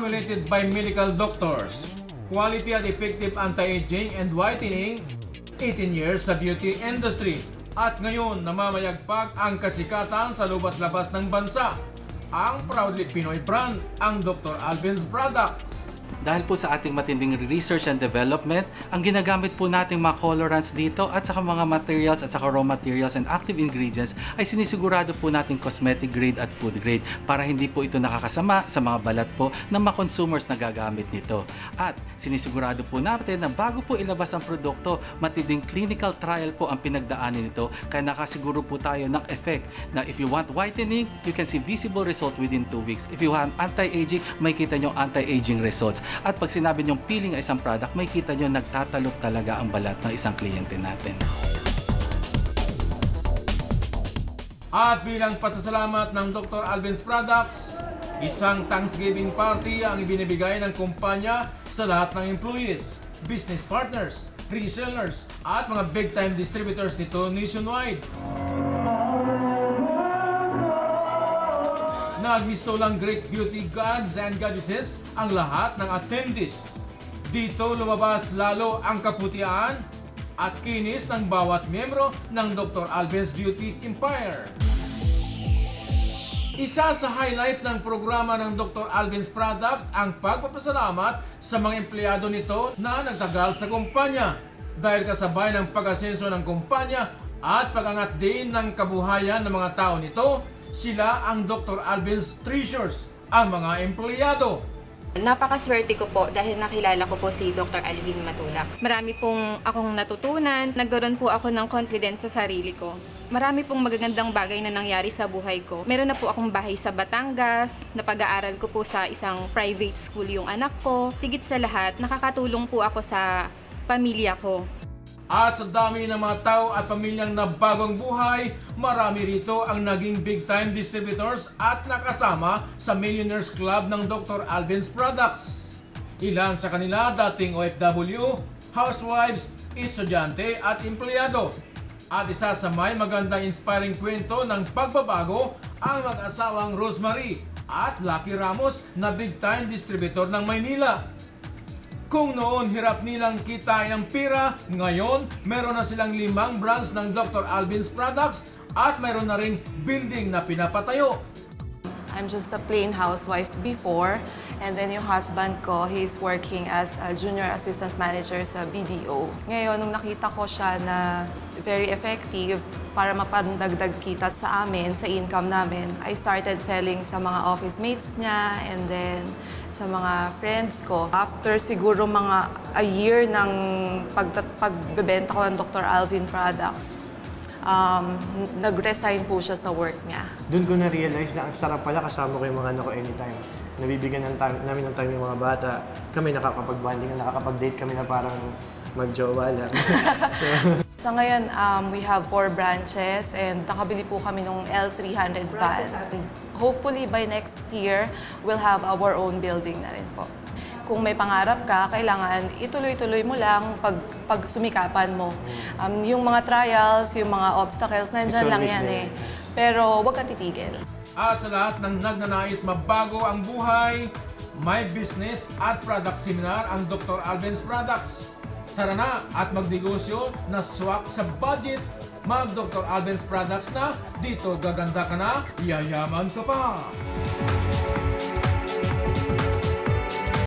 formulated by medical doctors. Quality at effective anti-aging and whitening, 18 years sa beauty industry. At ngayon, namamayagpag ang kasikatan sa loob at labas ng bansa. Ang proudly Pinoy brand, ang Dr. Alvin's Products. Dahil po sa ating matinding research and development, ang ginagamit po nating mga colorants dito at saka mga materials at saka raw materials and active ingredients ay sinisigurado po nating cosmetic grade at food grade para hindi po ito nakakasama sa mga balat po ng mga consumers na gagamit nito. At sinisigurado po natin na bago po ilabas ang produkto, matinding clinical trial po ang pinagdaanin nito kaya nakasiguro po tayo ng effect na if you want whitening, you can see visible result within 2 weeks. If you want anti-aging, may kita nyo anti-aging results. At pag sinabi nyong peeling ang isang product, may kita nyo nagtatalop talaga ang balat ng isang kliyente natin. At bilang pasasalamat ng Dr. Alvin's Products, isang Thanksgiving party ang ibinibigay ng kumpanya sa lahat ng employees, business partners, resellers, at mga big-time distributors nito nationwide. Nagmisto lang great beauty gods and goddesses ang lahat ng attendees. Dito lumabas lalo ang kaputian at kinis ng bawat miyembro ng Dr. Alvin's Beauty Empire. Isa sa highlights ng programa ng Dr. Alvin's Products ang pagpapasalamat sa mga empleyado nito na nagtagal sa kumpanya dahil kasabay ng pag-asenso ng kumpanya at pag-angat din ng kabuhayan ng mga tao nito. Sila ang Dr. Alvin's Treasures, ang mga empleyado. Napakaswerte ko po dahil nakilala ko po si Dr. Alvin Matulak. Marami pong akong natutunan, nagkaroon po ako ng confidence sa sarili ko. Marami pong magagandang bagay na nangyari sa buhay ko. Meron na po akong bahay sa Batangas, napag-aaral ko po sa isang private school yung anak ko. Higit sa lahat, nakakatulong po ako sa pamilya ko. At sa dami ng mga tao at pamilyang nabagong buhay, marami rito ang naging big-time distributors at nakasama sa Millionaires Club ng Dr. Alvin's Products. Ilan sa kanila dating OFW, housewives, estudyante at empleyado. At isa sa may magandang inspiring kwento ng pagbabago ang mag-asawang Rosemary at Lucky Ramos na big-time distributor ng Maynila. Kung noon hirap nilang kitain ang pira, ngayon meron na silang 5 brands ng Dr. Alvin's Products at meron na ring building na pinapatayo. I'm just a plain housewife before, and then yung husband ko, he's working as a junior assistant manager sa BDO. Ngayon, nung nakita ko siya na very effective para mapandagdag kita sa amin, sa income namin, I started selling sa mga office mates niya and then sa mga friends ko. After siguro mga a year ng pagbebenta ko ng Dr. Alvin Products, nag-resign po siya sa work niya. Doon ko na-realize na ang sarap pala kasama ko yung mga anak ko anytime. Nabibigyan namin ng time yung mga bata. Kami nakakapag-bonding, nakakapag-date kami na parang mag-jowa lang. So ngayon, we have 4 branches and nakabili po kami ng L300 van. Hopefully by next year, we'll have our own building na rin po. Kung may pangarap ka, kailangan ituloy-tuloy mo lang pag sumikapan mo. Yung mga trials, yung mga obstacles, nandyan lang yan eh. Pero huwag kang titigil. At sa lahat ng nagnanais mabago ang buhay, may business at product seminar ang Dr. Alvin's Products. Tara na at magnegosyo na swak sa budget. Mag Dr. Alvin's Products na, dito gaganda ka na, yayaman ka pa.